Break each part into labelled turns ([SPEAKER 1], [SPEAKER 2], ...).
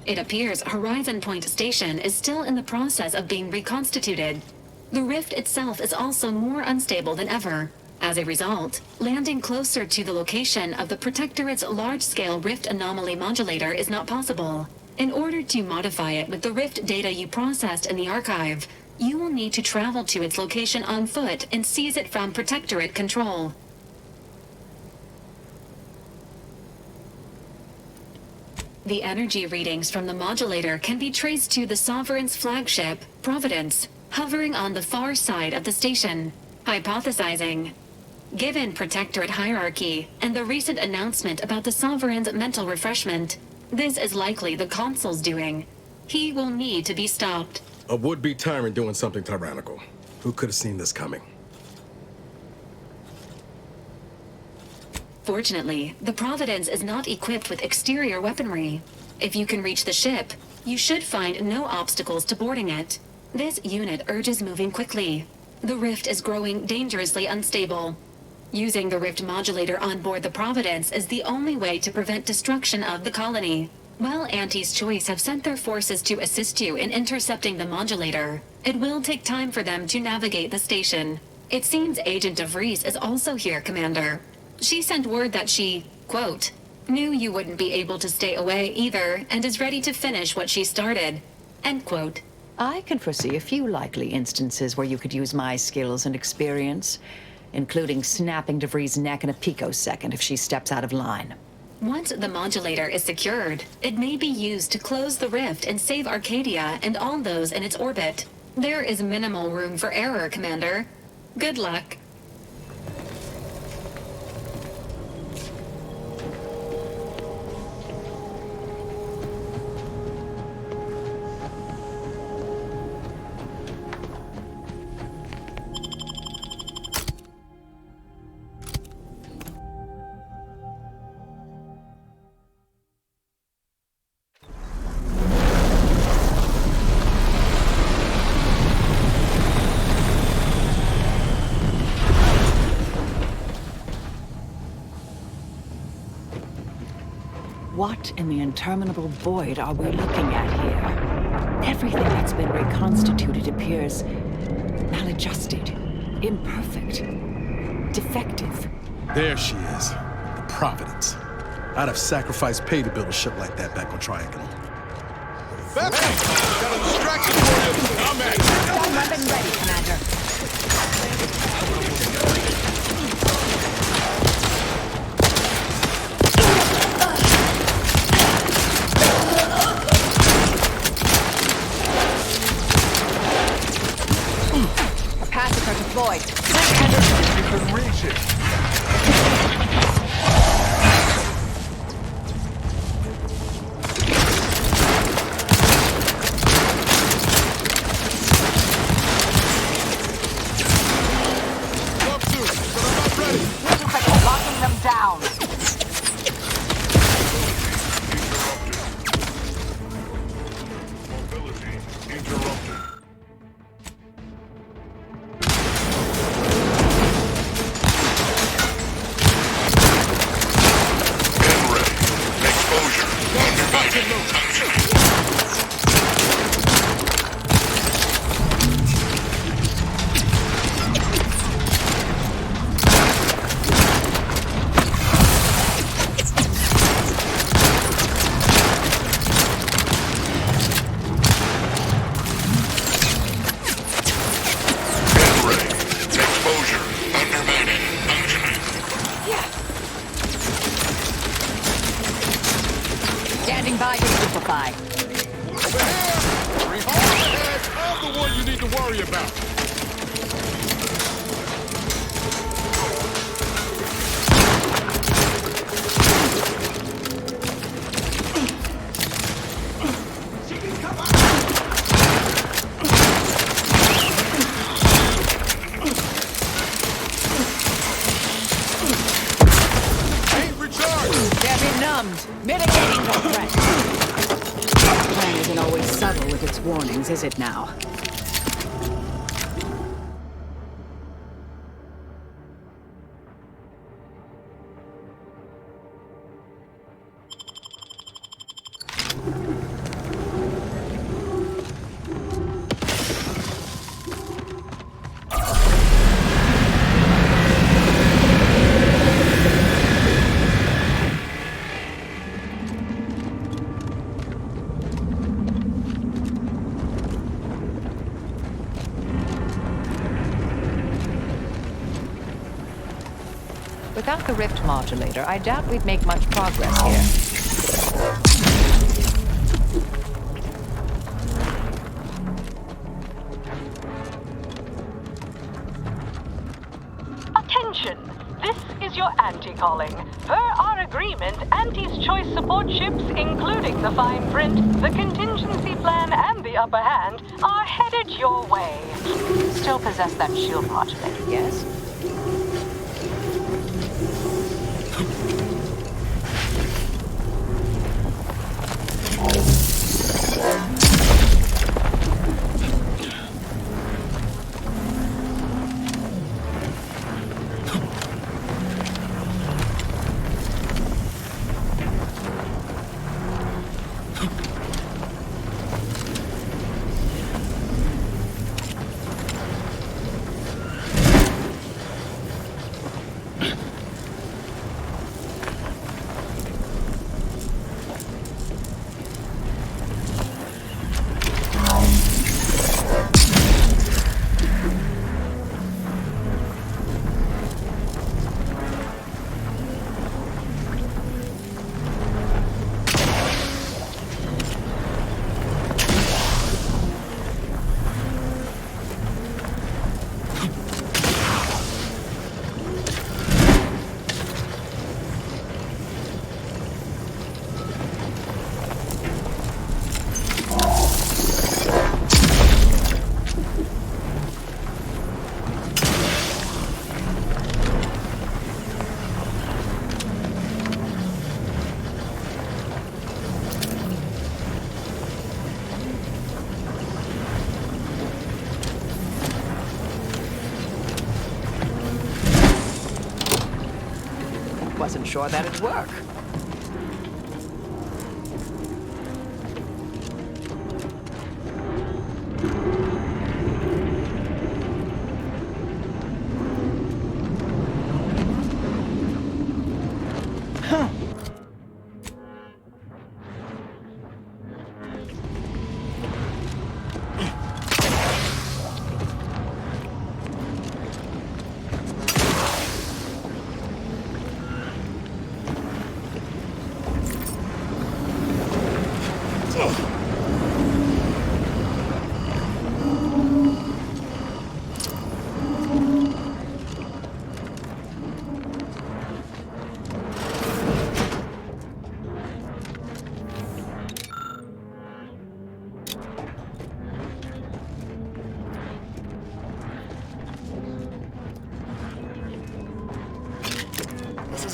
[SPEAKER 1] It appears Horizon Point Station is still in the process of being reconstituted. The rift itself is also more unstable than ever. As a result, landing closer to the location of the Protectorate's large-scale rift anomaly modulator is not possible. In order to modify it with the rift data you processed in the archive, you will need to travel to its location on foot and seize it from Protectorate control. The energy readings from the modulator can be traced to the Sovereign's flagship, Providence, hovering on the far side of the station. Hypothesizing. Given Protectorate hierarchy and the recent announcement about the Sovereign's mental refreshment, this is likely the Consul's doing. He will need to be stopped.
[SPEAKER 2] A would-be tyrant doing something tyrannical. Who could have seen this coming?
[SPEAKER 1] Fortunately, the Providence is not equipped with exterior weaponry. If you can reach the ship, you should find no obstacles to boarding it. This unit urges moving quickly. The rift is growing dangerously unstable. Using the rift modulator on board the Providence is the only way to prevent destruction of the colony. While Auntie's Choice have sent their forces to assist you in intercepting the modulator, it will take time for them to navigate the station. It seems Agent DeVries is also here, Commander. She sent word that she, quote, knew you wouldn't be able to stay away either and is ready to finish what she started, end quote.
[SPEAKER 3] I can foresee a few likely instances where you could use my skills and experience, including snapping DeVries' neck in a picosecond if she steps out of line.
[SPEAKER 1] Once the modulator is secured, it may be used to close the rift and save Arcadia and all those in its orbit. There is minimal room for error, Commander. Good luck.
[SPEAKER 3] What in the interminable void are we looking at here? Everything that's been reconstituted appears maladjusted, imperfect, defective.
[SPEAKER 2] There she is, the Providence. I'd have sacrificed pay to build a ship like that back on Triangle.
[SPEAKER 4] Got a distraction for you! I'm at
[SPEAKER 3] Weapon ready, Commander. Capacitor deployed.
[SPEAKER 4] You can reach it!
[SPEAKER 3] Locking them down.
[SPEAKER 4] Mobility interrupted.
[SPEAKER 3] Standing by to simplify.
[SPEAKER 4] Over here! 3 holes ahead! I'm the one you need to worry about! Ain't recharged!
[SPEAKER 3] They're benumbed. Mitigating the threat. The plan isn't always subtle with its warnings, is it now?
[SPEAKER 5] Without the rift modulator, I doubt we'd make much progress here.
[SPEAKER 6] Attention! This is your Auntie calling. Per our agreement, Auntie's choice support ships, including the fine print, the contingency plan, and the upper hand, are headed your way.
[SPEAKER 5] Still possess that shield modulator, yes? Wasn't sure that'd work.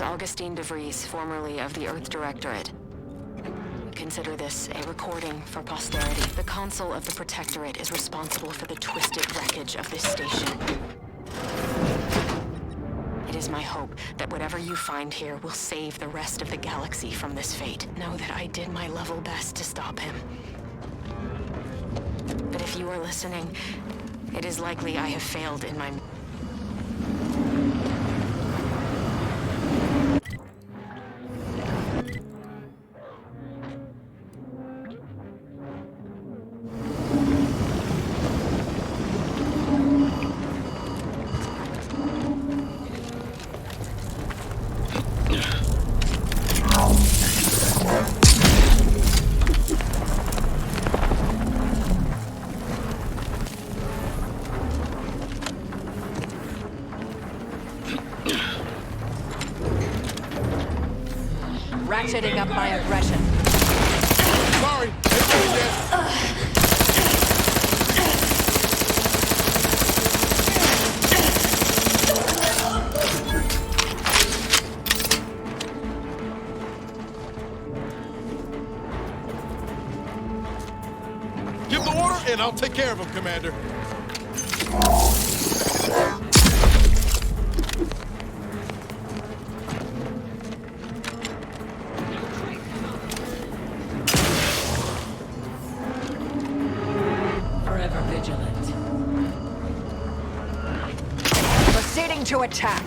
[SPEAKER 1] Augustine DeVries, formerly of the Earth Directorate. Consider this a recording for posterity. The Consul of the Protectorate is responsible for the twisted wreckage of this station. It is my hope that whatever you find here will save the rest of the galaxy from this fate. Know that I did my level best to stop him. But if you are listening, it is likely I have failed in my...
[SPEAKER 5] ratcheting up my aggression.
[SPEAKER 4] Sorry, ain't ready yet. Give the order, and I'll take care of him, Commander.
[SPEAKER 3] Forever vigilant.
[SPEAKER 5] Proceeding to attack.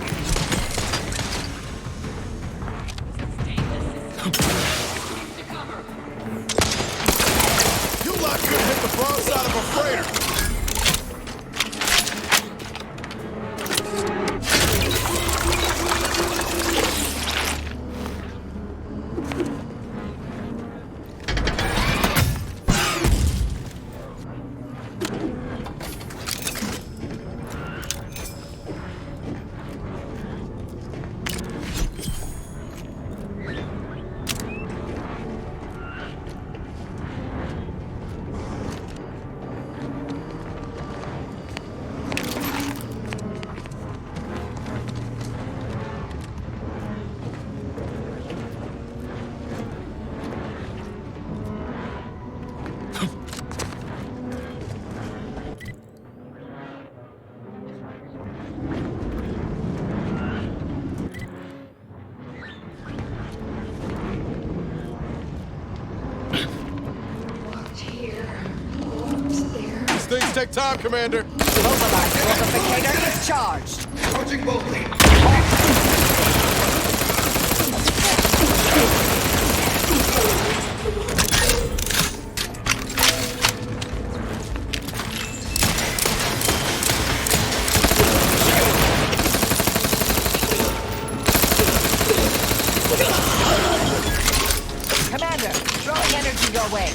[SPEAKER 4] You lot could hit the broadside of a freighter. These things take time, Commander.
[SPEAKER 5] Mobilize Multiplicator is charged.
[SPEAKER 7] Approaching boldly.
[SPEAKER 5] Commander, throwing energy your way.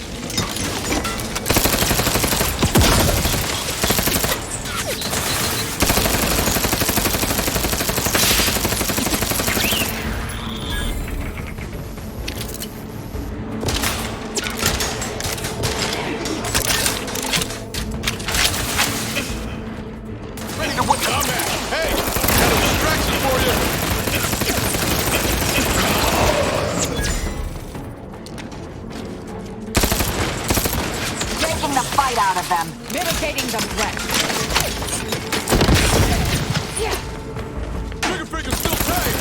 [SPEAKER 4] Ready to whip I'm at. Hey, got a distraction for you.
[SPEAKER 5] Taking the fight out of them. Mitigating the threat.
[SPEAKER 4] Trigger finger's still tight.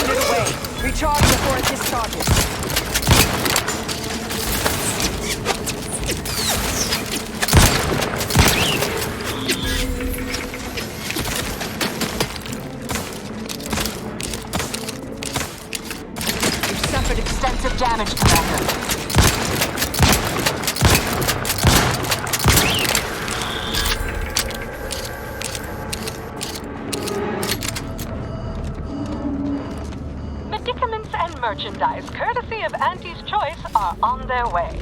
[SPEAKER 5] Get away. Recharge before it discharges. You've suffered extensive damage, Commander.
[SPEAKER 6] Medicaments and merchandise, courtesy of Auntie's Choice, are on their way.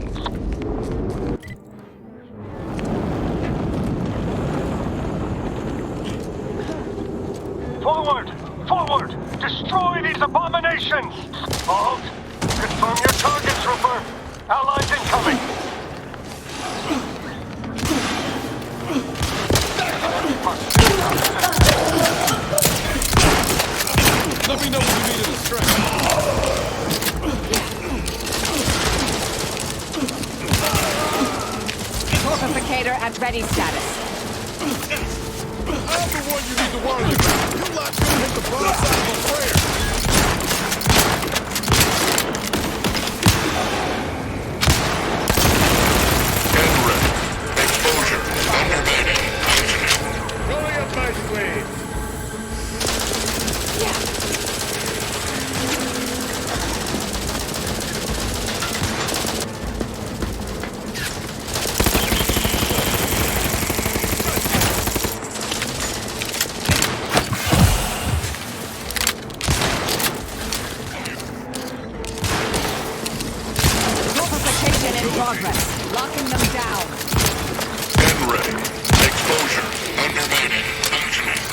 [SPEAKER 8] Forward! Forward! Destroy these abominations! Halt! Confirm your target, trooper! Allies incoming!
[SPEAKER 4] Let me know when you need a distraction.
[SPEAKER 5] Multiplicator at ready status.
[SPEAKER 4] I'm the one you need to worry about. You lot could hit the broadside of a freighter.
[SPEAKER 7] Get ready. Exposure. Undermining.
[SPEAKER 8] Going up my sleeve!
[SPEAKER 5] Multiplication in progress. Locking them down.
[SPEAKER 7] Get ready. Exposure. Undermining. Functioning.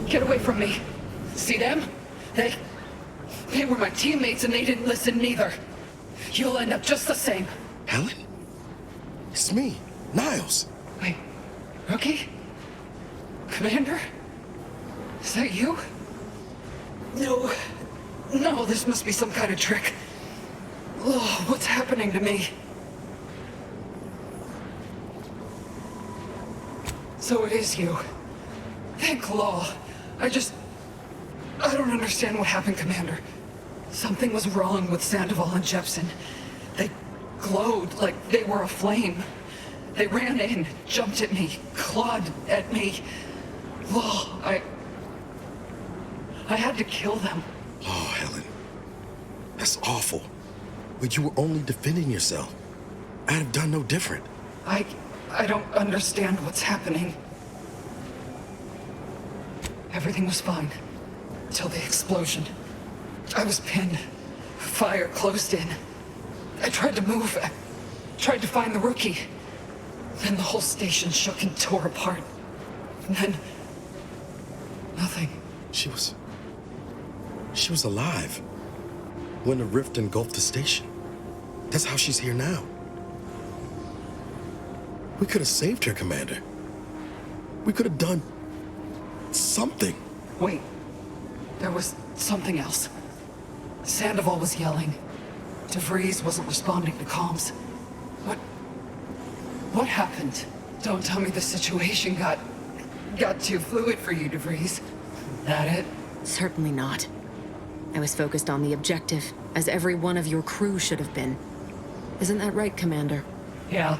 [SPEAKER 9] Get away from me. See them? They were my teammates and they didn't listen neither. You'll end up just the same.
[SPEAKER 10] Helen? It's me, Niles.
[SPEAKER 9] Wait, Rookie? Commander? Is that you? No, this must be some kind of trick. Oh, what's happening to me? So it is you. Thank law. I don't understand what happened, Commander. Something was wrong with Sandoval and Jepson. They glowed like they were aflame. They ran in, jumped at me, clawed at me. Law, I had to kill them.
[SPEAKER 10] Oh, Helen. That's awful. But you were only defending yourself. I'd have done no different.
[SPEAKER 9] I don't understand what's happening. Everything was fine. Till the explosion. I was pinned. Fire closed in. I tried to move. I tried to find the Rookie. Then the whole station shook and tore apart. And then... nothing.
[SPEAKER 10] She was alive when the rift engulfed the station. That's how she's here now. We could have saved her, Commander. We could have done something.
[SPEAKER 9] Wait. There was something else. Sandoval was yelling. DeVries wasn't responding to comms. What happened? Don't tell me the situation got too fluid for you, DeVries. That it?
[SPEAKER 11] Certainly not. I was focused on the objective, as every one of your crew should have been. Isn't that right, Commander?
[SPEAKER 9] Yeah.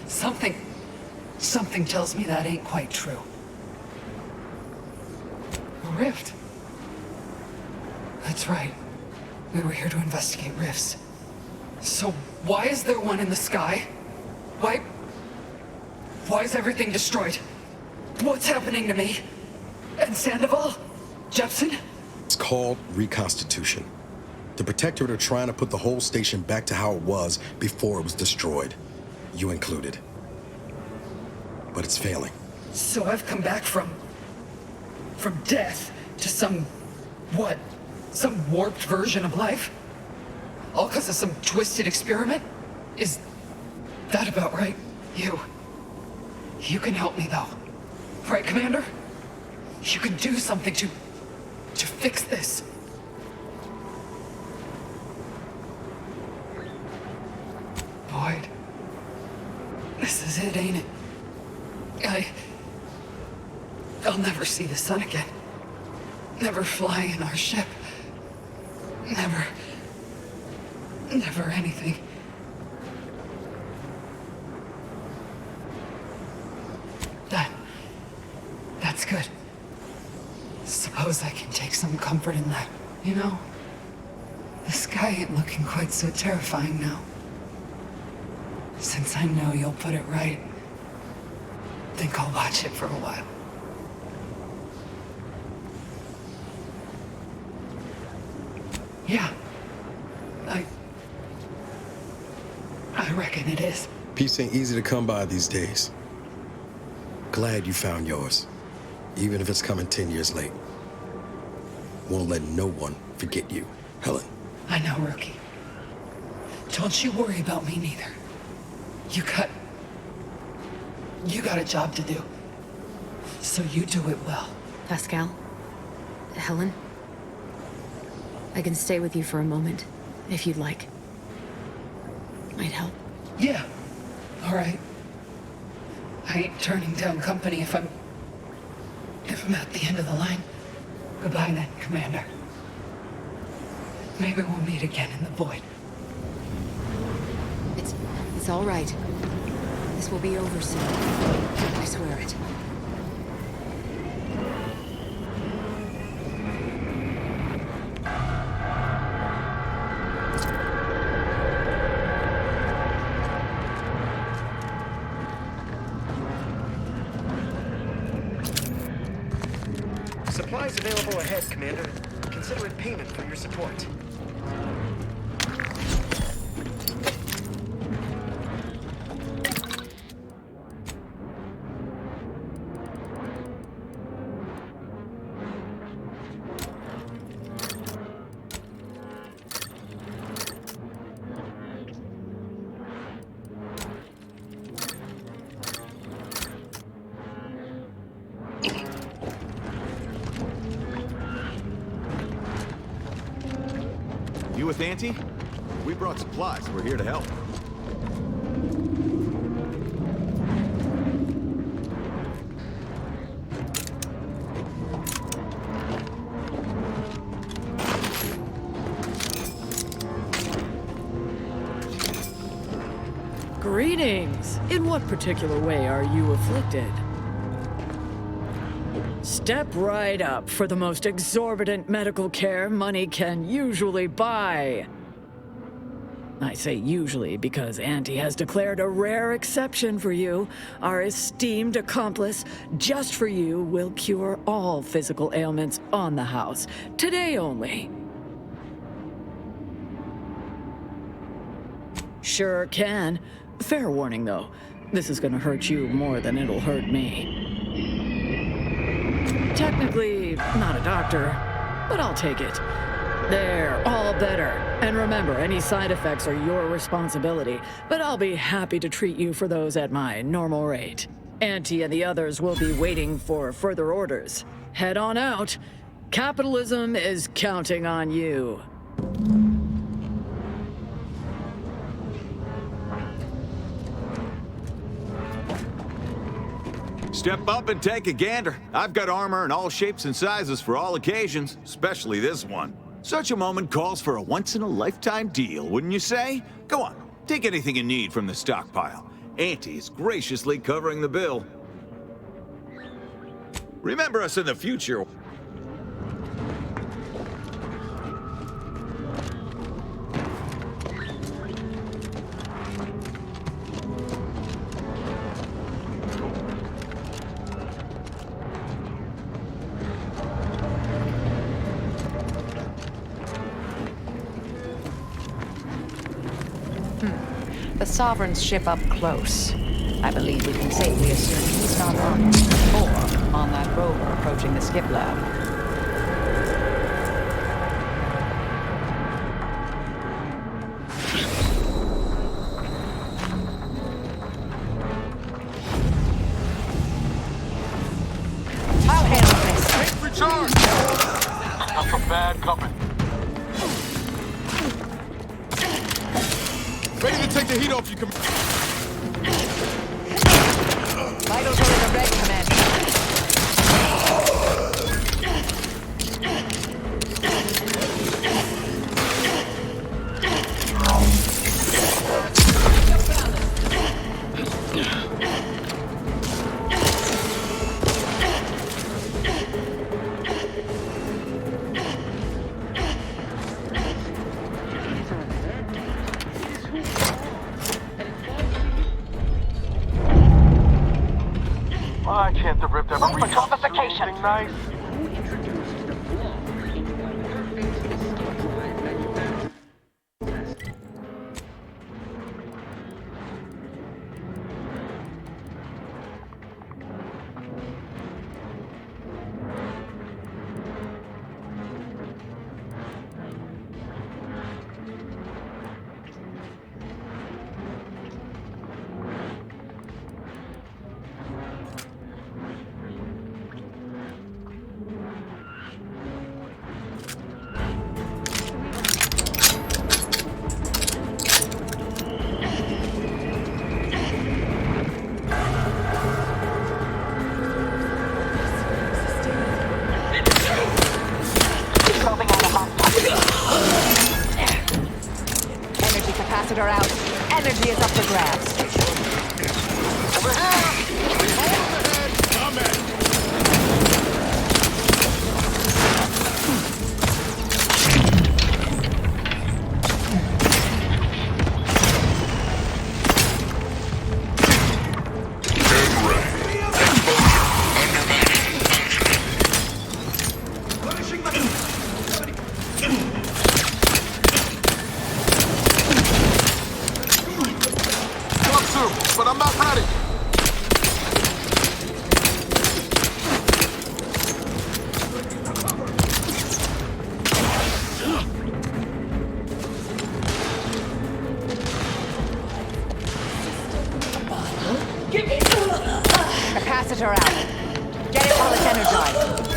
[SPEAKER 9] Something tells me that ain't quite true. A rift. That's right. We were here to investigate rifts. So why is there one in the sky? Why is everything destroyed? What's happening to me? And Sandoval? Jepson?
[SPEAKER 10] It's called reconstitution. The Protectorate are trying to put the whole station back to how it was before it was destroyed. You included. But it's failing.
[SPEAKER 9] So I've come back from death to some warped version of life? All because of some twisted experiment? Is that about right? You can help me though. Right, Commander? You can do something to fix this. Boyd. This is it, ain't it? I'll never see the sun again. Never fly in our ship. Never anything. That's good. Suppose I can take some comfort in that. You know, the sky ain't looking quite so terrifying now. Since I know you'll put it right, think I'll watch it for a while. Yeah. I reckon it is.
[SPEAKER 10] Peace ain't easy to come by these days. Glad you found yours, even if it's coming 10 years late. Won't let no one forget you, Helen.
[SPEAKER 9] I know, Rookie. Don't you worry about me neither. You got a job to do. So you do it well.
[SPEAKER 11] Pascal? Helen? I can stay with you for a moment, if you'd like. Might help.
[SPEAKER 9] Yeah. All right. I ain't turning down company if I'm at the end of the line. Goodbye then, Commander. Maybe we'll meet again in the void.
[SPEAKER 11] It's all right. This will be over soon. I swear it.
[SPEAKER 12] Supplies available ahead, Commander. Consider it payment for your support.
[SPEAKER 13] You with Auntie? We brought supplies. We're here to help.
[SPEAKER 14] Greetings! In what particular way are you afflicted? Step right up for the most exorbitant medical care money can usually buy. I say usually because Auntie has declared a rare exception for you. Our esteemed accomplice, just for you, will cure all physical ailments on the house. Today only. Sure can. Fair warning, though. This is gonna hurt you more than it'll hurt me. Technically, not a doctor, but I'll take it. There, all better. And remember, any side effects are your responsibility, but I'll be happy to treat you for those at my normal rate. Auntie and the others will be waiting for further orders. Head on out. Capitalism is counting on you.
[SPEAKER 13] Step up and take a gander. I've got armor in all shapes and sizes for all occasions, especially this one. Such a moment calls for a once-in-a-lifetime deal, wouldn't you say? Go on, take anything you need from the stockpile. Auntie's graciously covering the bill. Remember us in the future.
[SPEAKER 5] The Sovereign's ship up close. I believe we can safely assume he's not on it, or on that rover approaching the skip lab. I'll handle this.
[SPEAKER 4] Take recharge! Got some bad company.
[SPEAKER 2] Ready to take the heat off you,
[SPEAKER 5] Vitals are in the red, Commander.
[SPEAKER 8] Why can't the Rift ever reconstitute anything nice?
[SPEAKER 5] Energy capacitor out. Energy is up for grabs.
[SPEAKER 4] Over here! Behold overhead! Come in!
[SPEAKER 7] Finishing the
[SPEAKER 4] Come through, but I'm not ready.
[SPEAKER 5] Capacitor out. Get it while it's energized.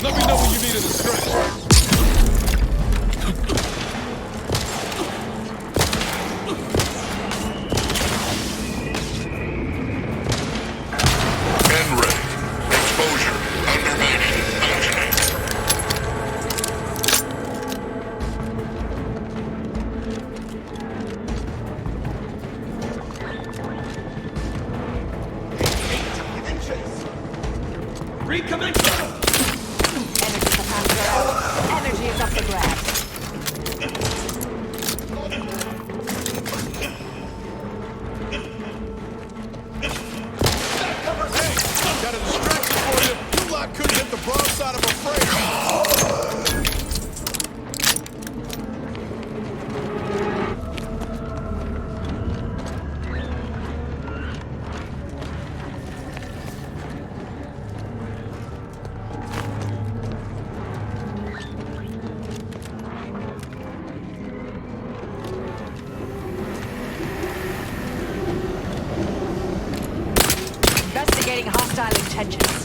[SPEAKER 4] Let me know when you need it to stretch.
[SPEAKER 7] And ready. Exposure. Undermining. Functioning.
[SPEAKER 8] Recommence!
[SPEAKER 5] Energy capacitor out. Energy is up for grabs.
[SPEAKER 4] Hey, got a distraction for you. You lot couldn't hit the broadside of a freighter.
[SPEAKER 5] Investigating hostile intentions.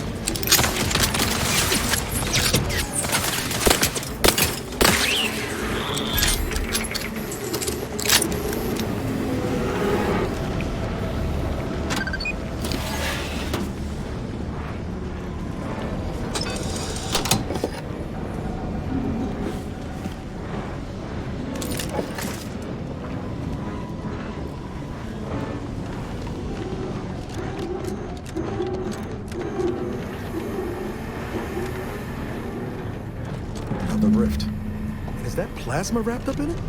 [SPEAKER 10] The rift. Is that plasma wrapped up in it?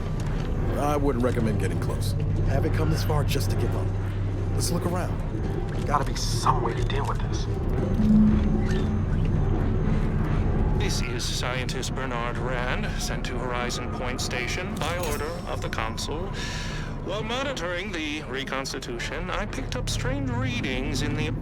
[SPEAKER 10] I wouldn't recommend getting close. Have it come this far just to give up. Let's look around.
[SPEAKER 8] Gotta be some way to deal with this.
[SPEAKER 15] This is Scientist Bernard Rand, sent to Horizon Point Station by order of the Consul. While monitoring the reconstitution, I picked up strange readings in the...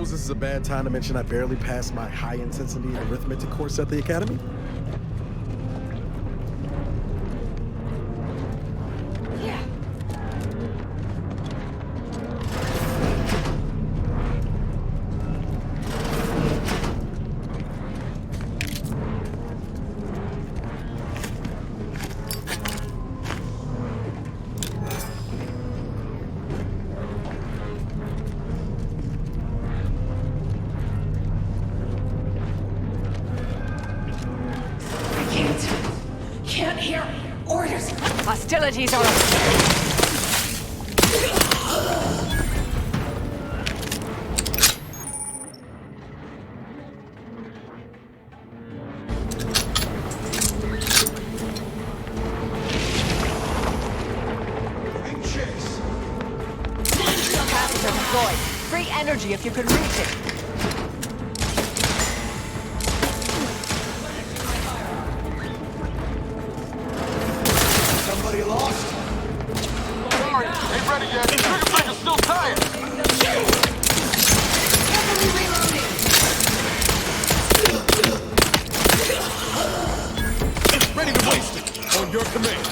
[SPEAKER 2] suppose this is a bad time to mention I barely passed my high-intensity arithmetic course at the academy?
[SPEAKER 9] Can't hear orders.
[SPEAKER 5] Hostilities are... Passes are deployed. Free energy if you can reach it.
[SPEAKER 4] Somebody lost? Sorry, ain't ready yet. Trigger blinker's still tired. Ready to waste it. On your command.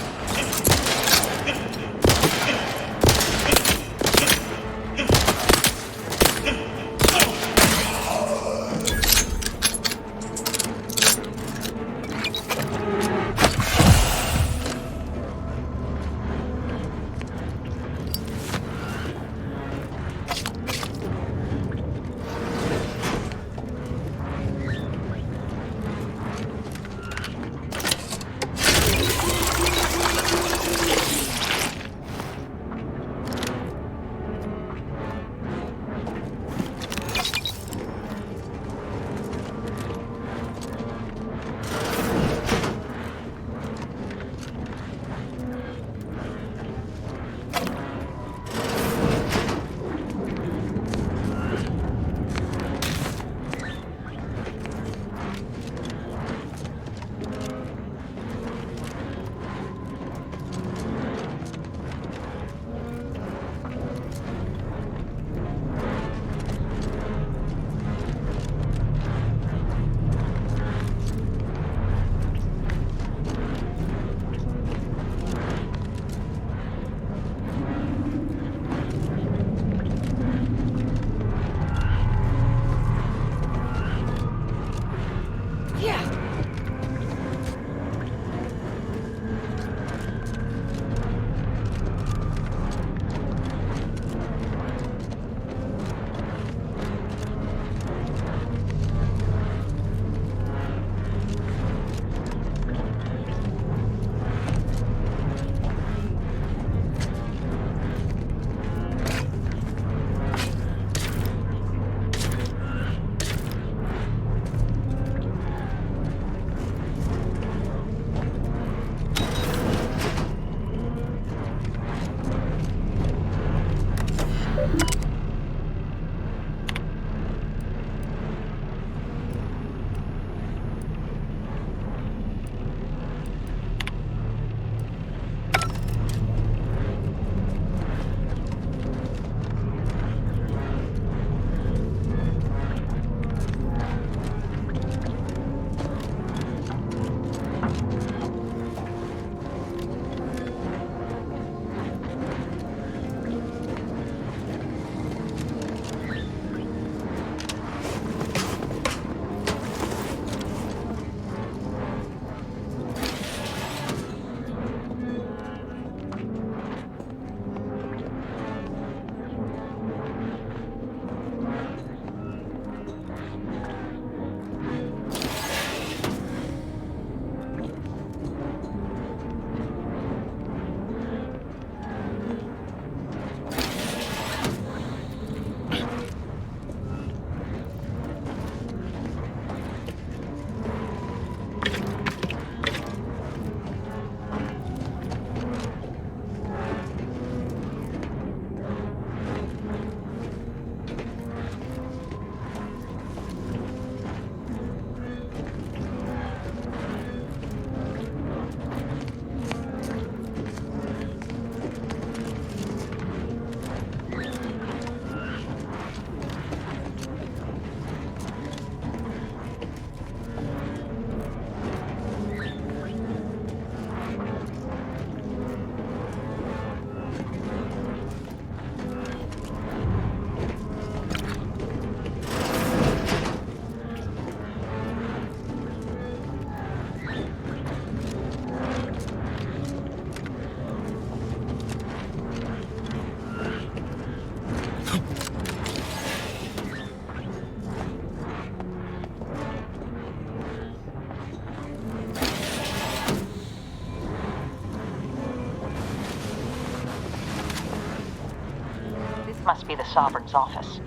[SPEAKER 5] Must be the Sovereign's office.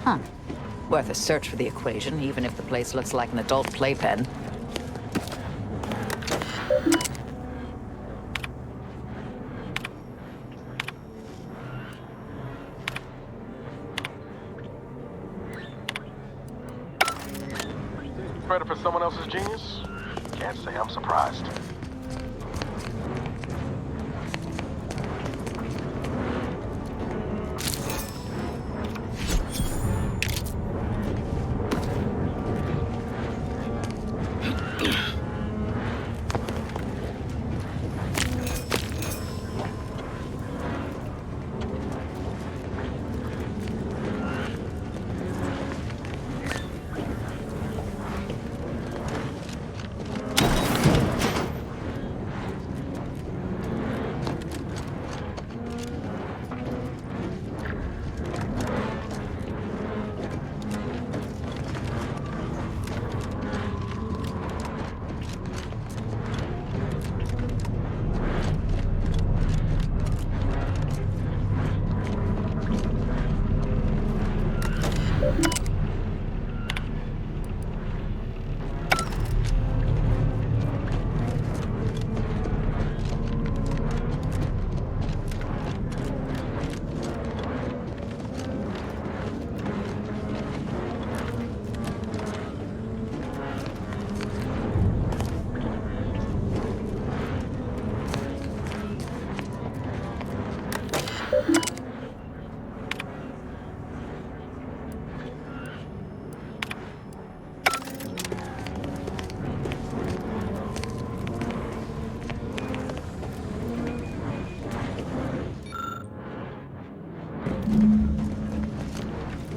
[SPEAKER 5] Huh. Worth a search for the equation, even if the place looks like an adult playpen.
[SPEAKER 8] Credit for someone else's genius? Can't say I'm surprised.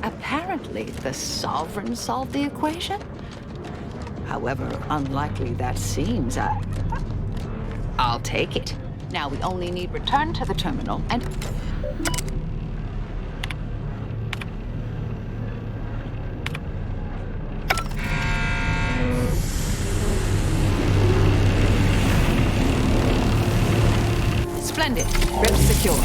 [SPEAKER 5] Apparently, the Sovereign solved the equation? However unlikely that seems, I'll take it. Now we only need return to the terminal and... Splendid. Grip secure.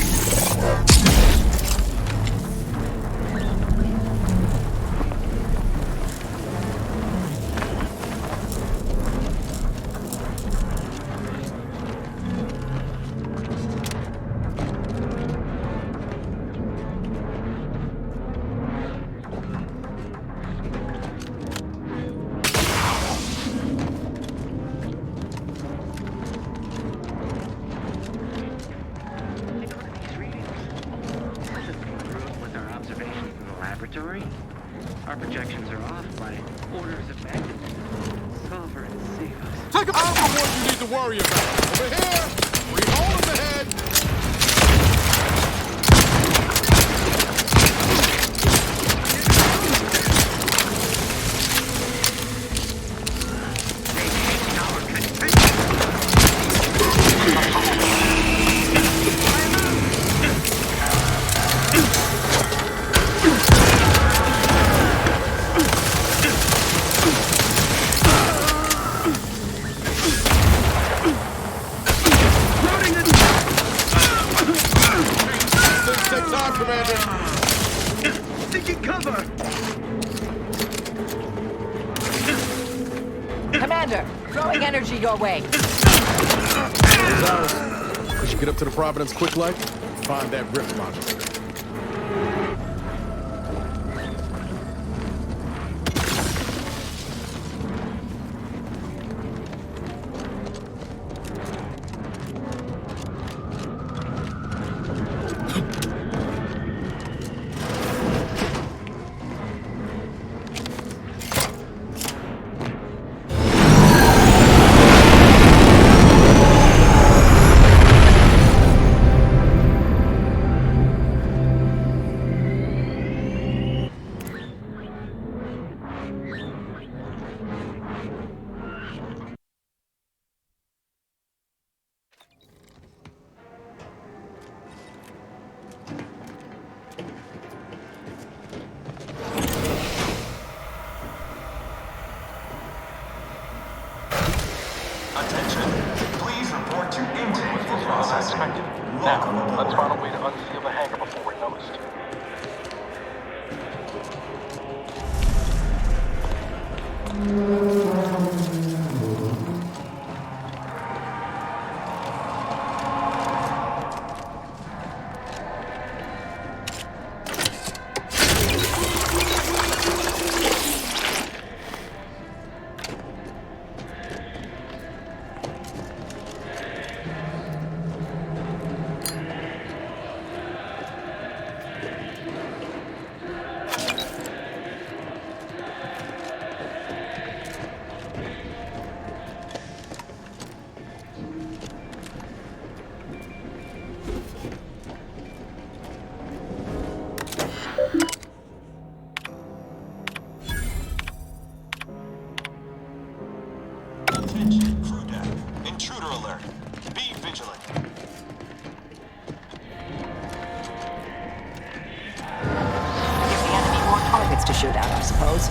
[SPEAKER 16] Our projections are off by orders of magnitude. Sovereign save us.
[SPEAKER 4] Take a I'm the one you need to worry about. Over here, we hold him ahead.
[SPEAKER 5] Commander, throwing energy your way.
[SPEAKER 2] We should get up to the Providence quick like and find that rift module.
[SPEAKER 8] Now, let's find a way to unseal the hangar before we're noticed.
[SPEAKER 17] Attention, crew deck. Intruder alert. Be vigilant.
[SPEAKER 3] Give the enemy more targets to shoot at, I suppose.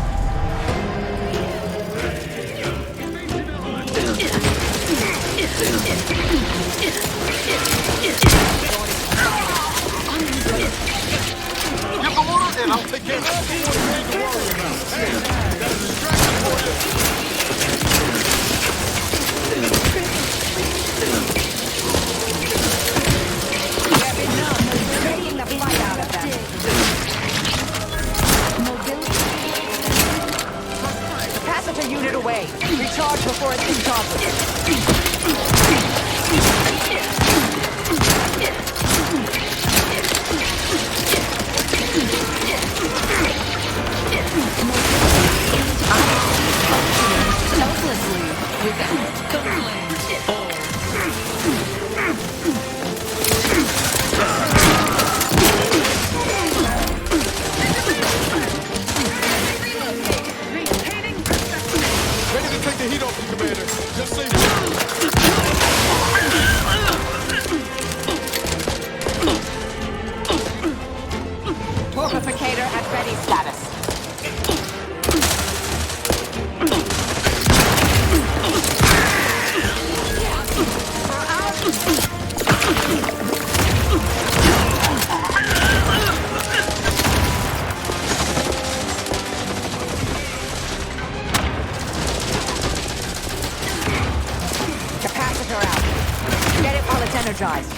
[SPEAKER 4] Give the word and I'll take care of everything to worry about. Hey, got a distraction for you.
[SPEAKER 3] Taking the fight out of them. Capacitor unit away. Recharge before it recharges.
[SPEAKER 1] Selflessly, without complaint.
[SPEAKER 4] Ready to take the heat off you, Commander. Just say
[SPEAKER 3] Torpificator at ready status. Capacitor out. Get it while it's energized.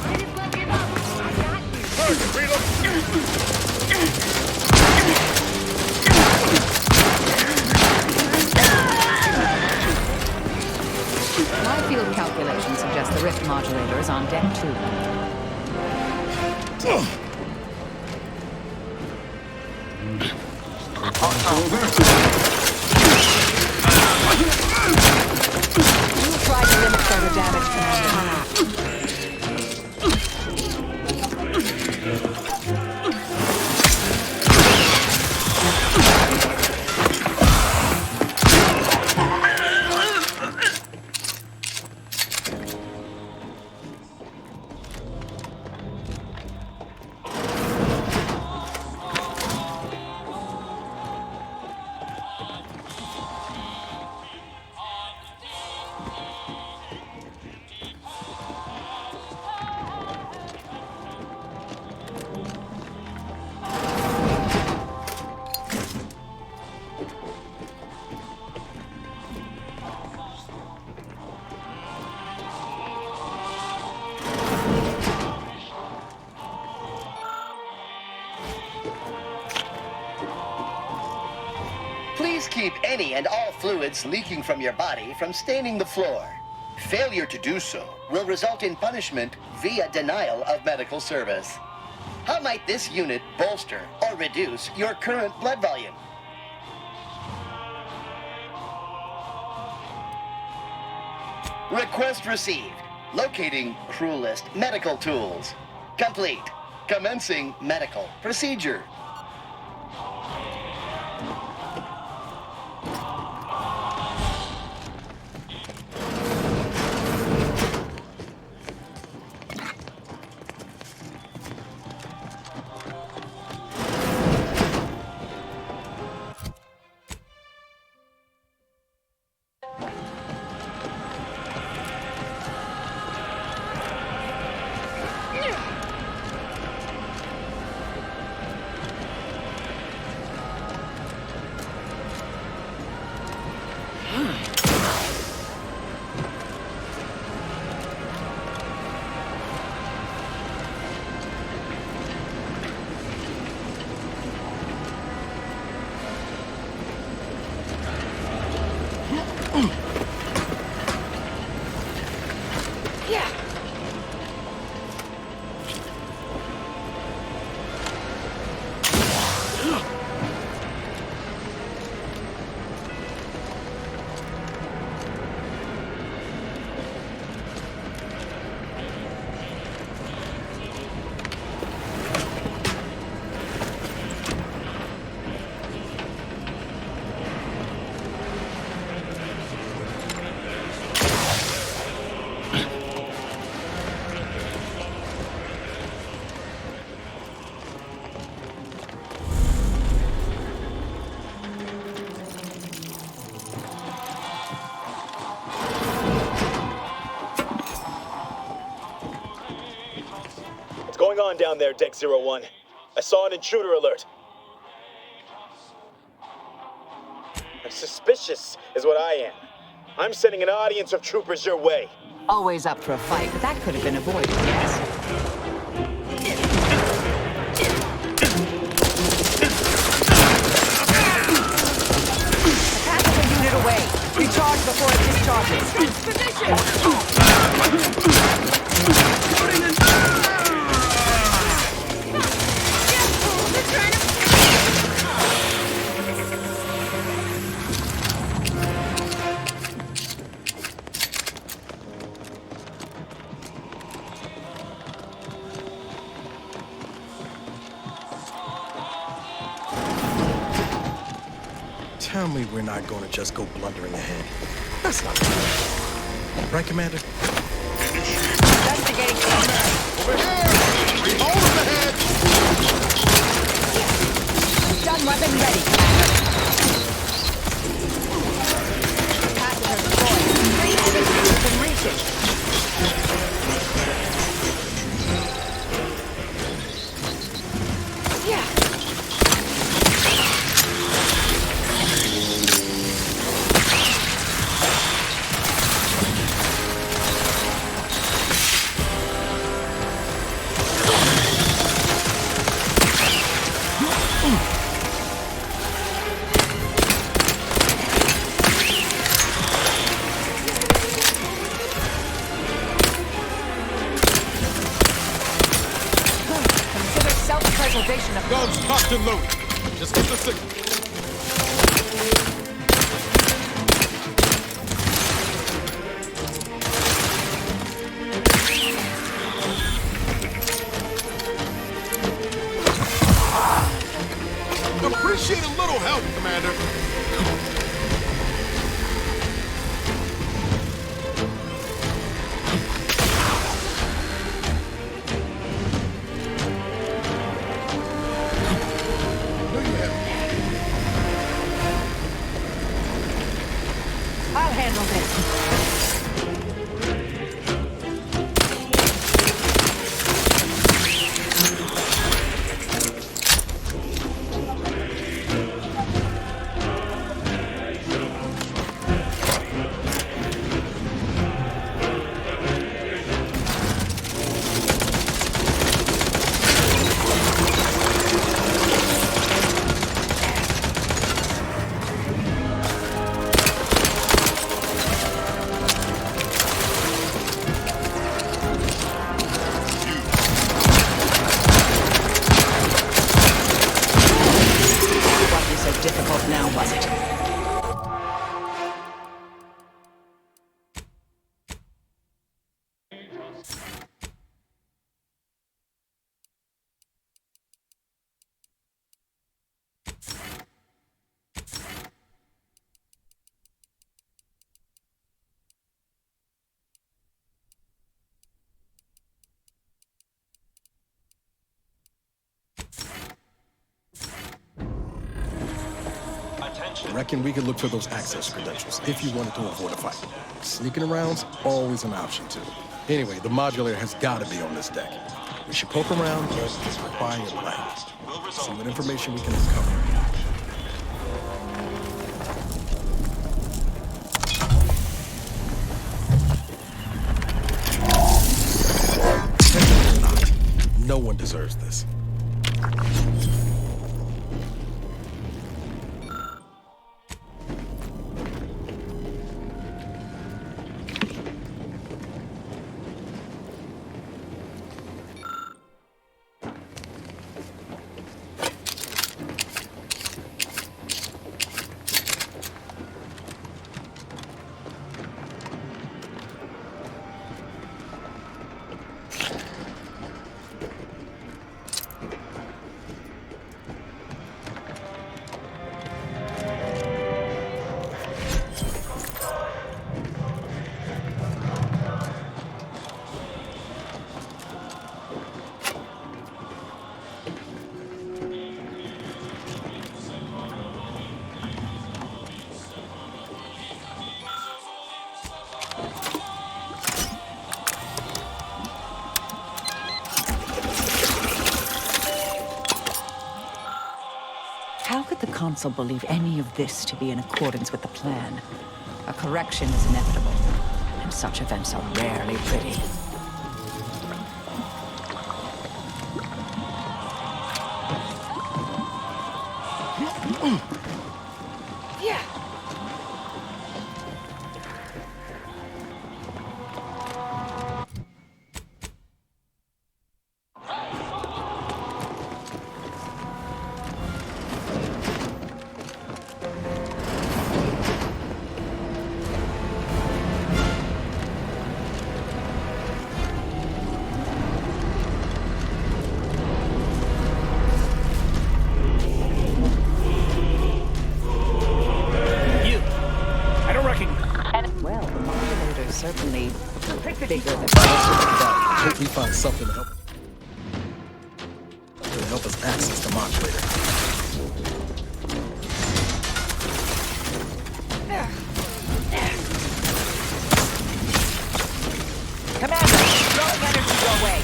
[SPEAKER 3] My field calculations suggest the rift modulator is on deck 2. You try to limit further damage, Commander.
[SPEAKER 18] Please keep any and all fluids leaking from your body from staining the floor. Failure to do so will result in punishment via denial of medical service. How might this unit bolster or reduce your current blood volume? Request received. Locating crew list medical tools. Complete. Commencing medical procedure.
[SPEAKER 19] What's going on down there, Deck 01? I saw an intruder alert. Suspicious is what I am. I'm sending an audience of troopers your way.
[SPEAKER 5] Always up for a fight, but that could have been avoided, yes? Attack the unit away. Recharge before it discharges.
[SPEAKER 10] Tell me we're not going to just go blundering ahead. That's not good. Right, Commander?
[SPEAKER 5] Investigate.
[SPEAKER 4] Over here! Hold him ahead!
[SPEAKER 5] Stun weapon ready. Capacitor deployed. Within reaching. Yeah.
[SPEAKER 4] Guns cocked and loaded. Just get the signal. Appreciate a little help, Commander.
[SPEAKER 5] I'll handle this. Difficult now, was it?
[SPEAKER 10] I reckon we could look for those access credentials if you wanted to avoid a fight. Sneaking around's always an option, too. Anyway, the modulator has got to be on this deck. We should poke around and quiet light. See what information we can uncover. No one deserves this.
[SPEAKER 3] console believe any of this to be in accordance with the plan. A correction is inevitable, and such events are rarely pretty.
[SPEAKER 5] Yeah.
[SPEAKER 3] Certainly bigger than
[SPEAKER 10] I hope we find something to help us access the modulator.
[SPEAKER 3] Commander, throwing energy your way.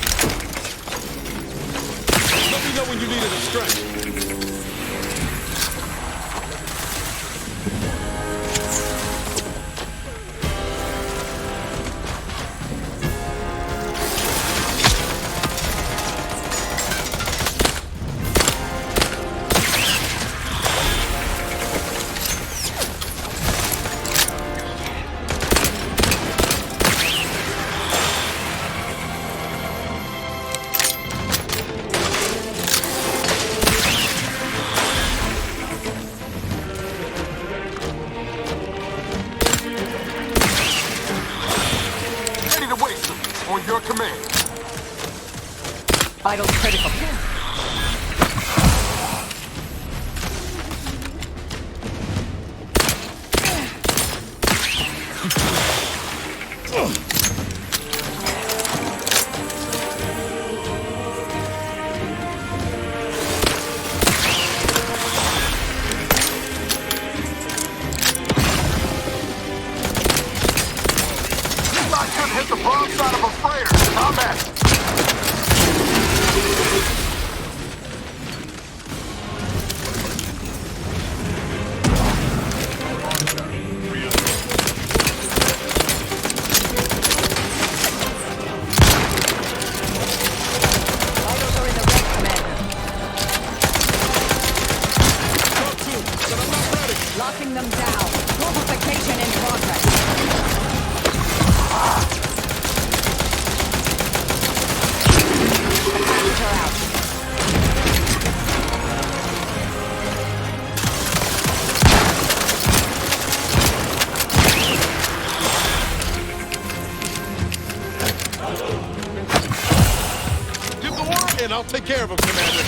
[SPEAKER 4] Let me know when you need a distraction.
[SPEAKER 3] Vitals critical.
[SPEAKER 4] Hit the bomb side of a freighter. Combat.
[SPEAKER 3] Locking them down. Fortification in progress. Capacitor out.
[SPEAKER 4] Give the word and I'll take care of him, Commander.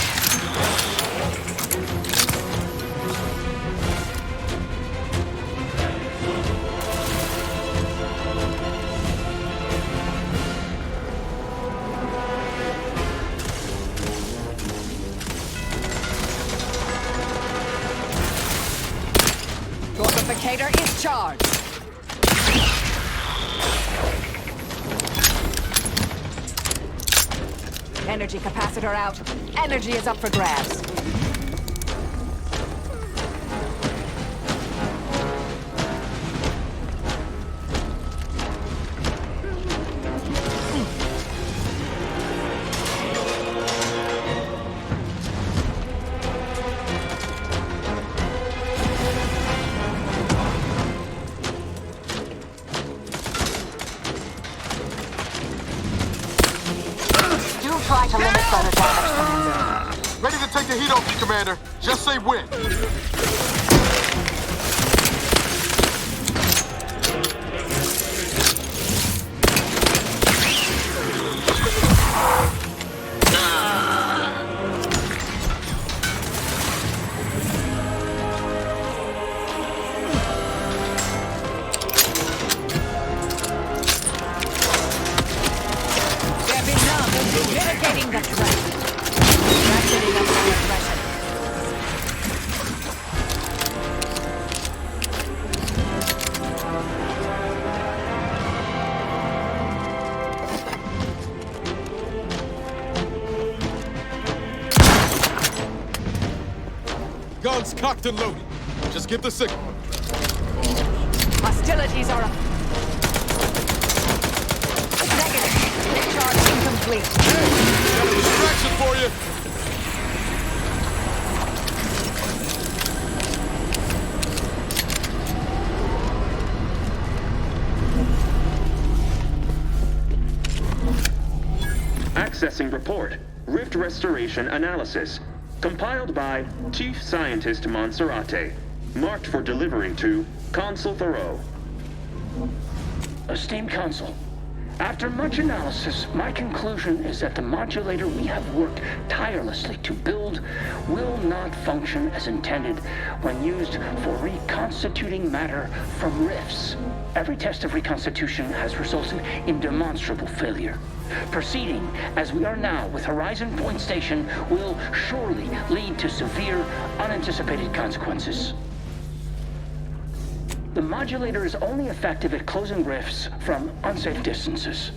[SPEAKER 3] Fortificator is charged. Energy capacitor out. Energy is up for grabs.
[SPEAKER 5] Try to limit further damage, Commander.
[SPEAKER 4] Ready to take the heat off you, Commander. Just say when.
[SPEAKER 3] Mitigating the threat. Ratcheting up the aggression.
[SPEAKER 4] Go, Guns cocked and loaded. Just give the signal.
[SPEAKER 3] Hostilities are... Negative. Charge incomplete.
[SPEAKER 4] Hey, got a distraction for you.
[SPEAKER 20] Accessing report. Rift restoration analysis. Compiled by Chief Scientist Monserrate. Marked for delivery to Consul Thoreau.
[SPEAKER 21] Esteemed Consul, after much analysis, my conclusion is that the modulator we have worked tirelessly to build will not function as intended when used for reconstituting matter from rifts. Every test of reconstitution has resulted in demonstrable failure. Proceeding as we are now with Horizon Point Station will surely lead to severe, unanticipated consequences. The modulator is only effective at closing rifts from unsafe distances.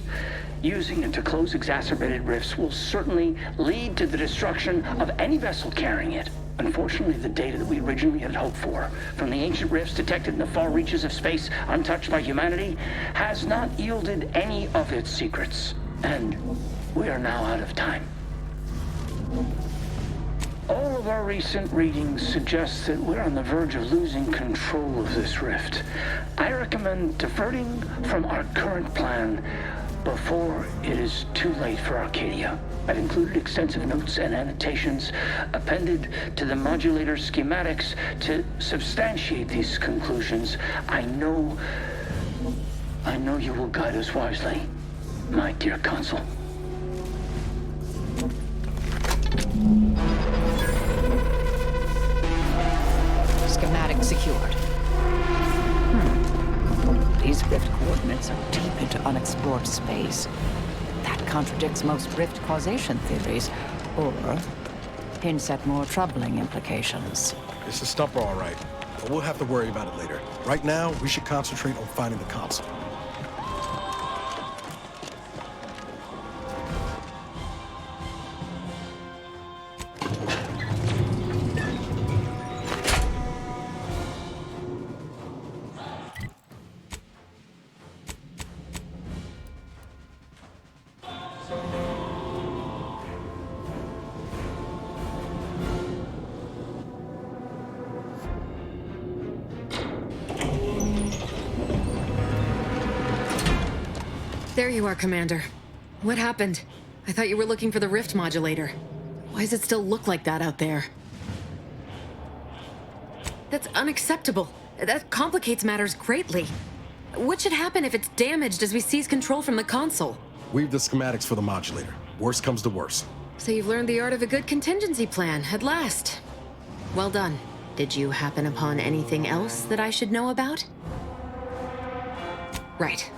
[SPEAKER 21] Using it to close exacerbated rifts will certainly lead to the destruction of any vessel carrying it. Unfortunately, the data that we originally had hoped for from the ancient rifts detected in the far reaches of space untouched by humanity has not yielded any of its secrets. And we are now out of time. All of our recent readings suggest that we're on the verge of losing control of this rift. I recommend diverting from our current plan before it is too late for Arcadia. I've included extensive notes and annotations appended to the modulator schematics to substantiate these conclusions. I know you will guide us wisely, my dear Consul.
[SPEAKER 3] Schematic secured. These rift coordinates are deep into unexplored space. That contradicts most rift causation theories, or hints at more troubling implications.
[SPEAKER 10] It's a stumper, all right, but we'll have to worry about it later. Right now, we should concentrate on finding the console.
[SPEAKER 11] There you are, Commander. What happened? I thought you were looking for the rift modulator. Why does it still look like that out there? That's unacceptable. That complicates matters greatly. What should happen if it's damaged as we seize control from the console?
[SPEAKER 10] We've the schematics for the modulator. Worst comes to worst.
[SPEAKER 11] So you've learned the art of a good contingency plan, at last. Well done. Did you happen upon anything else that I should know about? Right.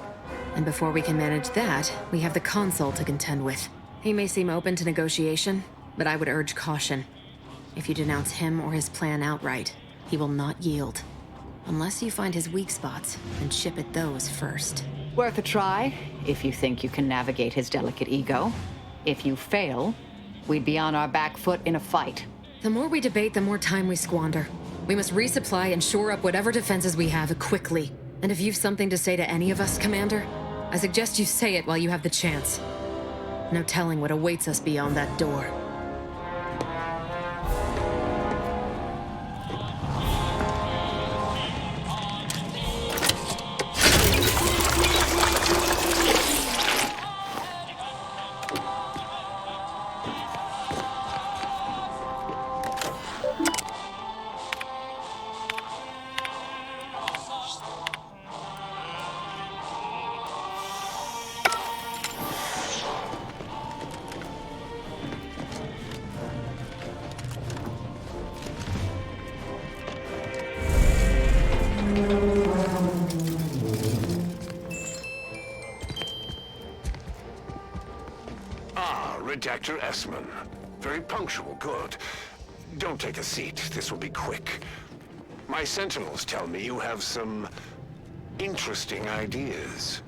[SPEAKER 11] And before we can manage that, we have the console to contend with. He may seem open to negotiation, but I would urge caution. If you denounce him or his plan outright, he will not yield. Unless you find his weak spots and chip at those first.
[SPEAKER 3] Worth a try, if you think you can navigate his delicate ego. If you fail, we'd be on our back foot in a fight.
[SPEAKER 11] The more we debate, the more time we squander. We must resupply and shore up whatever defenses we have quickly. And if you've something to say to any of us, Commander, I suggest you say it while you have the chance. No telling what awaits us beyond that door.
[SPEAKER 22] Redactor Essman. Very punctual, good. Don't take a seat, this will be quick. My sentinels tell me you have some interesting ideas.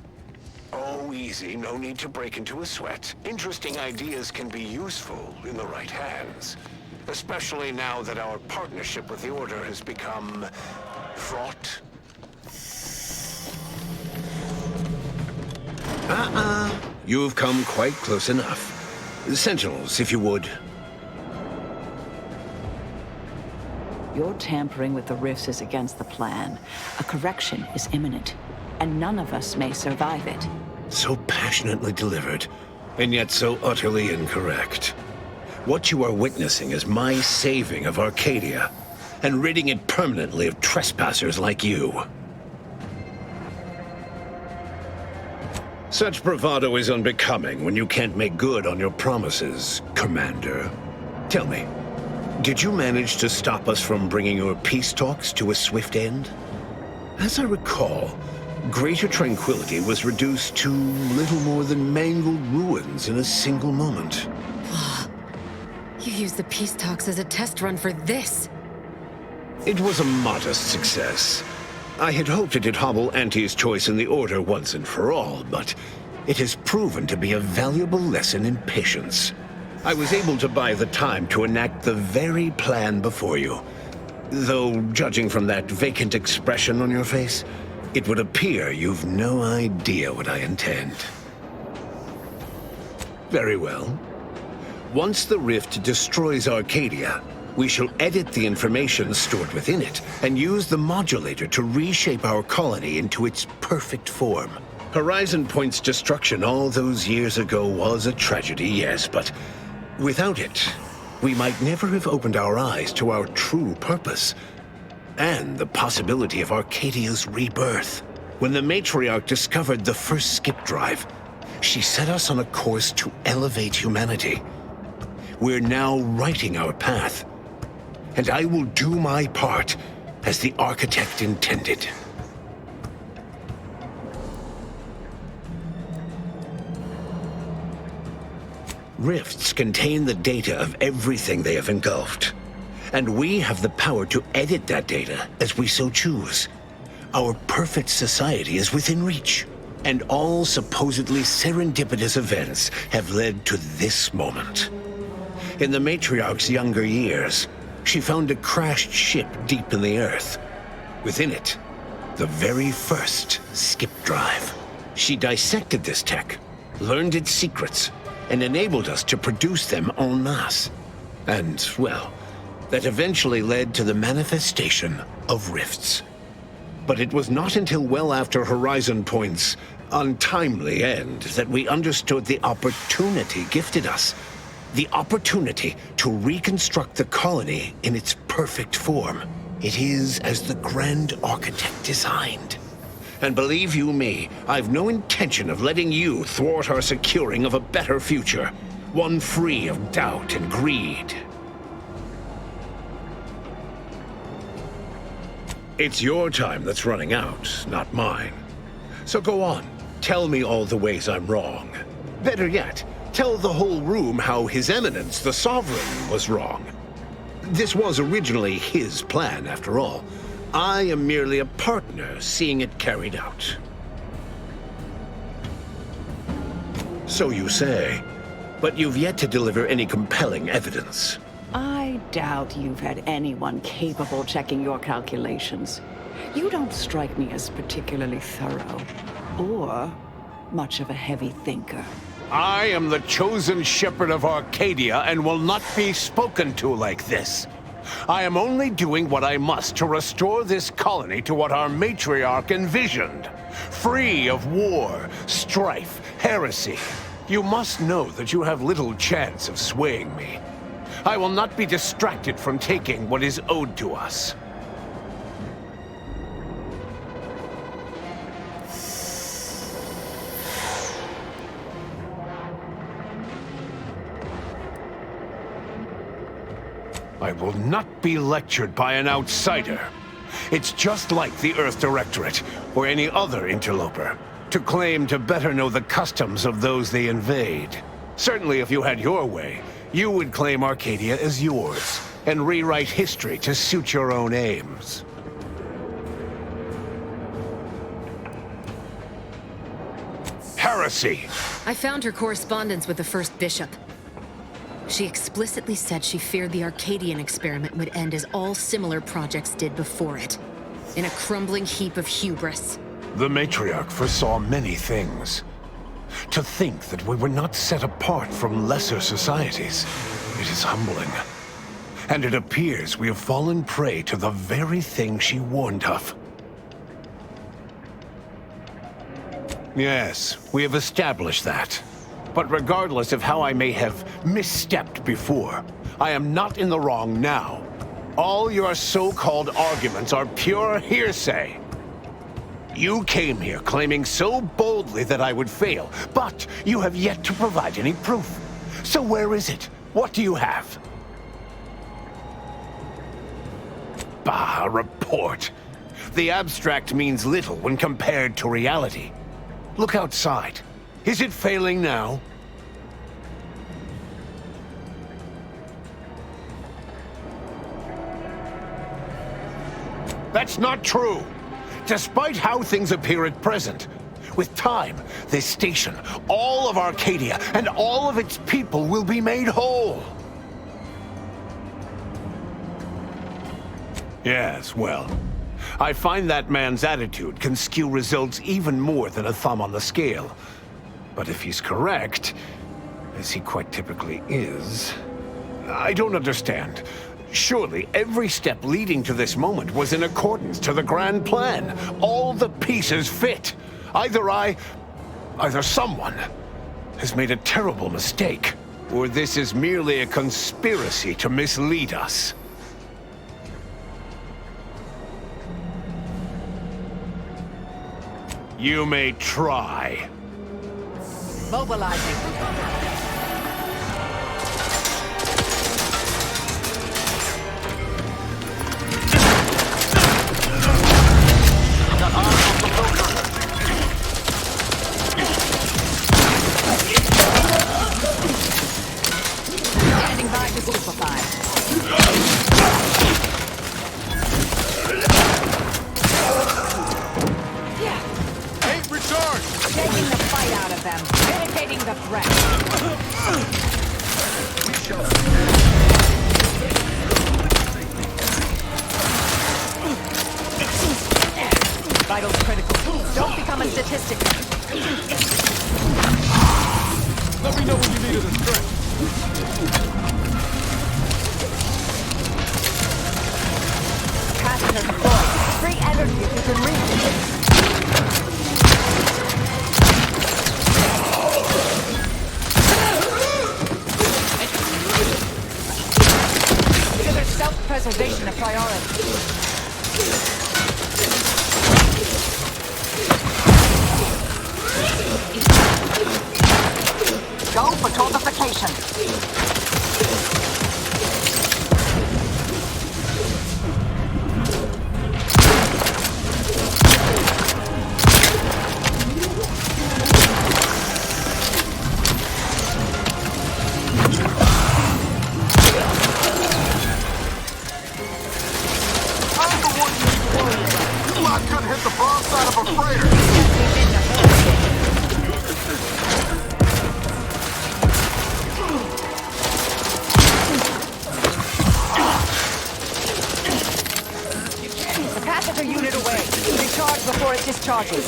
[SPEAKER 22] Oh, easy, no need to break into a sweat. Interesting ideas can be useful in the right hands. especially now that our partnership with the Order has become fraught.
[SPEAKER 6] You've come quite close enough. Sentinels, if you would.
[SPEAKER 3] Your tampering with the rifts is against the plan. A correction is imminent, and none of us may survive it.
[SPEAKER 6] So passionately delivered, and yet so utterly incorrect. What you are witnessing is my saving of Arcadia, and ridding it permanently of trespassers like you. Such bravado is unbecoming when you can't make good on your promises, Commander. Tell me, did you manage to stop us from bringing your peace talks to a swift end? As I recall, Greater Tranquility was reduced to little more than mangled ruins in a single moment.
[SPEAKER 11] You used the peace talks as a test run for this.
[SPEAKER 6] It was a modest success. I had hoped it'd hobble Auntie's choice in the Order once and for all, but it has proven to be a valuable lesson in patience. I was able to buy the time to enact the very plan before you. Though, judging from that vacant expression on your face, it would appear you've no idea what I intend. Very well. Once the rift destroys Arcadia, we shall edit the information stored within it and use the modulator to reshape our colony into its perfect form. Horizon Point's destruction all those years ago was a tragedy, yes, but without it, we might never have opened our eyes to our true purpose and the possibility of Arcadia's rebirth. When the matriarch discovered the first skip drive, she set us on a course to elevate humanity. We're now writing our path, and I will do my part as the architect intended. Rifts contain the data of everything they have engulfed, and we have the power to edit that data as we so choose. Our perfect society is within reach, and all supposedly serendipitous events have led to this moment. In the matriarch's younger years, she found a crashed ship deep in the earth. Within it, the very first skip drive. She dissected this tech, learned its secrets, and enabled us to produce them en masse. And, well, that eventually led to the manifestation of rifts. But it was not until well after Horizon Point's untimely end that we understood the opportunity gifted us. The opportunity to reconstruct the colony in its perfect form. It is as the Grand Architect designed. And believe you me, I've no intention of letting you thwart our securing of a better future. One free of doubt and greed. It's your time that's running out, not mine. So go on, tell me all the ways I'm wrong. Better yet, tell the whole room how His Eminence, the Sovereign, was wrong. This was originally his plan, after all. I am merely a partner seeing it carried out. So you say, but you've yet to deliver any compelling evidence.
[SPEAKER 3] I doubt you've had anyone capable checking your calculations. You don't strike me as particularly thorough, or much of a heavy thinker.
[SPEAKER 22] I am the chosen shepherd of Arcadia and will not be spoken to like this. I am only doing what I must to restore this colony to what our matriarch envisioned. Free of war, strife, heresy. You must know that you have little chance of swaying me. I will not be distracted from taking what is owed to us. I will not be lectured by an outsider. It's just like the Earth Directorate, or any other interloper, to claim to better know the customs of those they invade. Certainly if you had your way, you would claim Arcadia as yours, and rewrite history to suit your own aims. Heresy!
[SPEAKER 11] I found her correspondence with the First Bishop. She explicitly said she feared the Arcadian experiment would end as all similar projects did before it, in a crumbling heap of hubris.
[SPEAKER 22] The matriarch foresaw many things. To think that we were not set apart from lesser societies, it is humbling. And it appears we have fallen prey to the very thing she warned of. Yes, we have established that. But regardless of how I may have misstepped before, I am not in the wrong now. All your so-called arguments are pure hearsay. You came here claiming so boldly that I would fail, but you have yet to provide any proof. So where is it? What do you have? Bah, a report. The abstract means little when compared to reality. Look outside. Is it failing now? That's not true. Despite how things appear at present, with time, this station, all of Arcadia, and all of its people will be made whole. Yes, well, I find that man's attitude can skew results even more than a thumb on the scale. But if he's correct, as he quite typically is, I don't understand. Surely every step leading to this moment was in accordance to the grand plan. All the pieces fit. Either someone has made a terrible mistake, or this is merely a conspiracy to mislead us. You may try.
[SPEAKER 3] Mobilizing. Standing by to stupefy.
[SPEAKER 4] Ain't recharged!
[SPEAKER 3] Taking the fight out of them. Mitigating the threat. Vitals critical. Don't become a statistic.
[SPEAKER 4] Let me know when you need a stretch.
[SPEAKER 3] Capacitor deployed. Free energy if you can reach it. Consider self-preservation a priority. Go for torpification.
[SPEAKER 4] I couldn't hit the broadside of a freighter.
[SPEAKER 3] Capacitor unit away. Recharge before it discharges.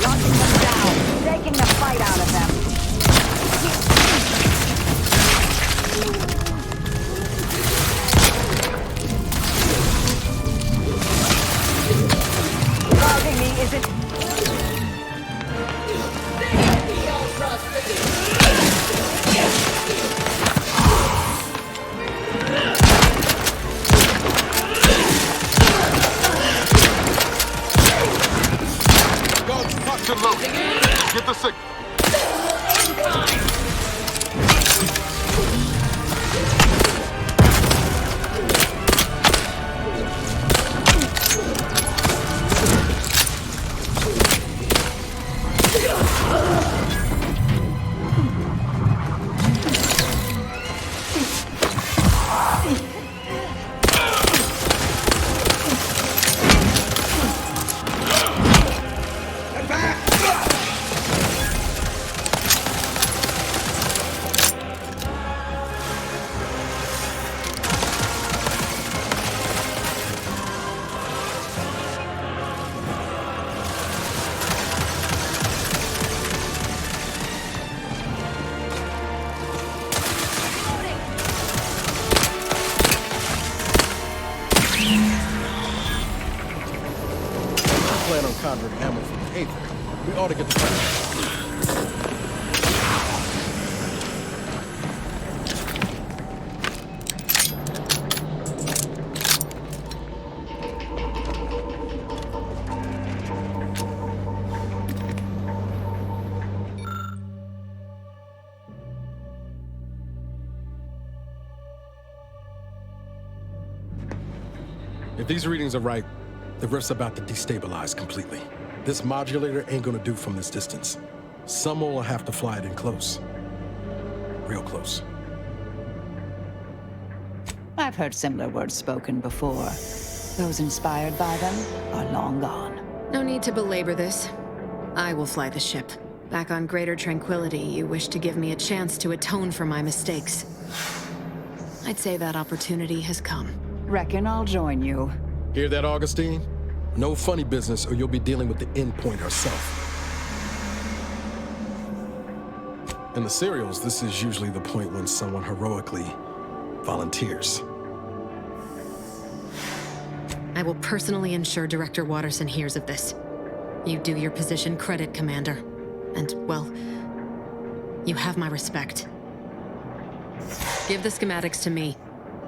[SPEAKER 3] Locking them down. Taking the fight out of them. Driving me isn't...
[SPEAKER 4] Go, touch and load. Get the signal.
[SPEAKER 10] ain't there? We ought to get the plan. If these readings are right, the rift's about to destabilize completely. This modulator ain't gonna do from this distance. Someone will have to fly it in close. Real close.
[SPEAKER 5] I've heard similar words spoken before. Those inspired by them are long gone.
[SPEAKER 11] No need to belabor this. I will fly the ship. Back on Greater Tranquility, you wish to give me a chance to atone for my mistakes. I'd say that opportunity has come.
[SPEAKER 5] Reckon I'll join you.
[SPEAKER 10] Hear that, Augustine? No funny business, or you'll be dealing with the endpoint herself. In the serials, this is usually the point when someone heroically volunteers.
[SPEAKER 11] I will personally ensure Director Watterson hears of this. You do your position credit, Commander. And, well, you have my respect. Give the schematics to me.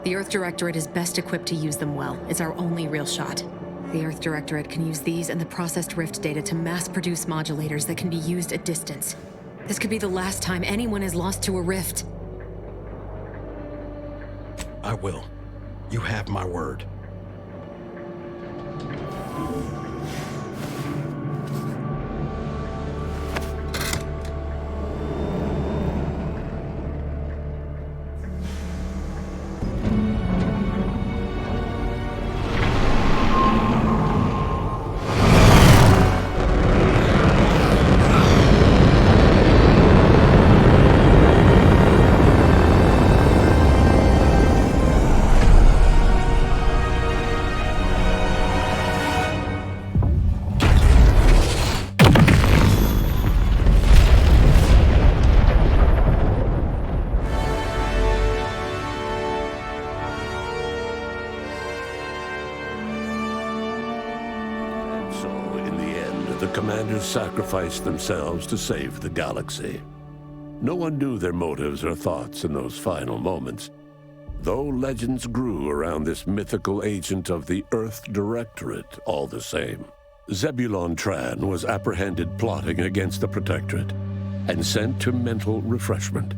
[SPEAKER 11] The Earth Directorate is best equipped to use them well. It's our only real shot. The Earth Directorate can use these and the processed rift data to mass-produce modulators that can be used at distance. This could be the last time anyone is lost to a rift.
[SPEAKER 10] I will. You have my word.
[SPEAKER 12] Sacrificed themselves to save the galaxy. No one knew their motives or thoughts in those final moments, though legends grew around this mythical agent of the Earth Directorate all the same. Zebulon Tran was apprehended plotting against the Protectorate and sent to mental refreshment.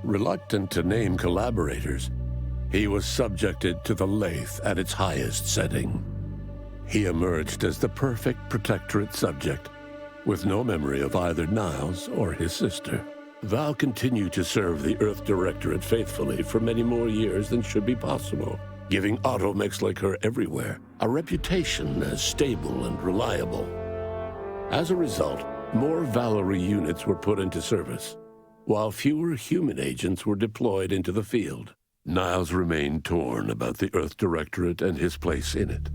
[SPEAKER 12] Reluctant to name collaborators, he was subjected to the lathe at its highest setting. He emerged as the perfect Protectorate subject, with no memory of either Niles or his sister. Val continued to serve the Earth Directorate faithfully for many more years than should be possible, giving automechs like her everywhere a reputation as stable and reliable. As a result, more Valerie units were put into service, while fewer human agents were deployed into the field. Niles remained torn about the Earth Directorate and his place in it.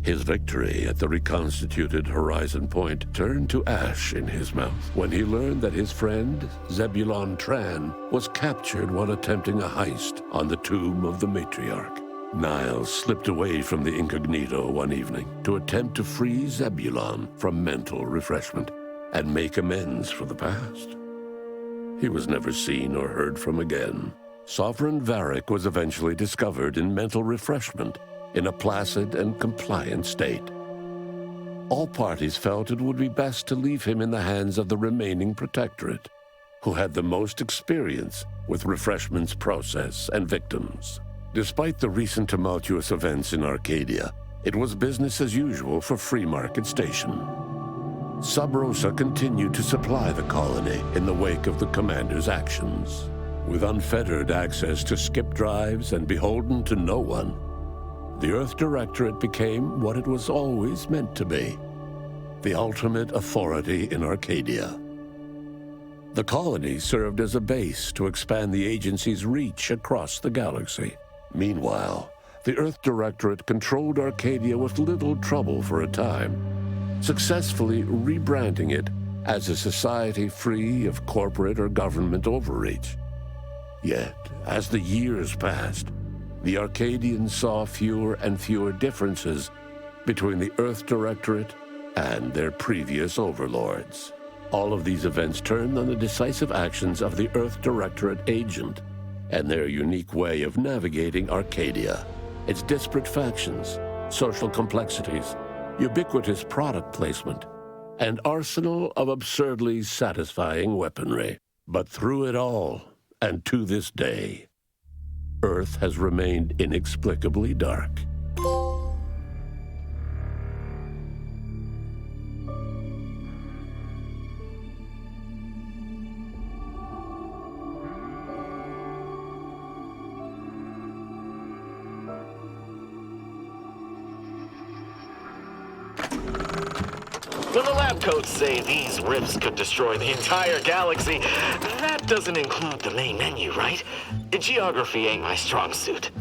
[SPEAKER 12] His victory at the reconstituted Horizon Point turned to ash in his mouth when he learned that his friend, Zebulon Tran, was captured while attempting a heist on the tomb of the matriarch. Niles slipped away from the incognito one evening to attempt to free Zebulon from mental refreshment and make amends for the past. He was never seen or heard from again. Sovereign Varric was eventually discovered in mental refreshment in a placid and compliant state. All parties felt it would be best to leave him in the hands of the remaining Protectorate, who had the most experience with refreshment's process and victims. Despite the recent tumultuous events in Arcadia, it was business as usual for Free Market Station. Sub Rosa continued to supply the colony in the wake of the Commander's actions. With unfettered access to skip drives and beholden to no one, the Earth Directorate became what it was always meant to be, the ultimate authority in Arcadia. The colony served as a base to expand the agency's reach across the galaxy. Meanwhile, the Earth Directorate controlled Arcadia with little trouble for a time, successfully rebranding it as a society free of corporate or government overreach. Yet, as the years passed, the Arcadians saw fewer and fewer differences between the Earth Directorate and their previous overlords. All of these events turned on the decisive actions of the Earth Directorate agent and their unique way of navigating Arcadia, its disparate factions, social complexities, ubiquitous product placement, and arsenal of absurdly satisfying weaponry. But through it all, and to this day, Earth has remained inexplicably dark.
[SPEAKER 13] When the lab coats say these rifts could destroy the entire galaxy, that doesn't include the main menu, right? Geography ain't my strong suit.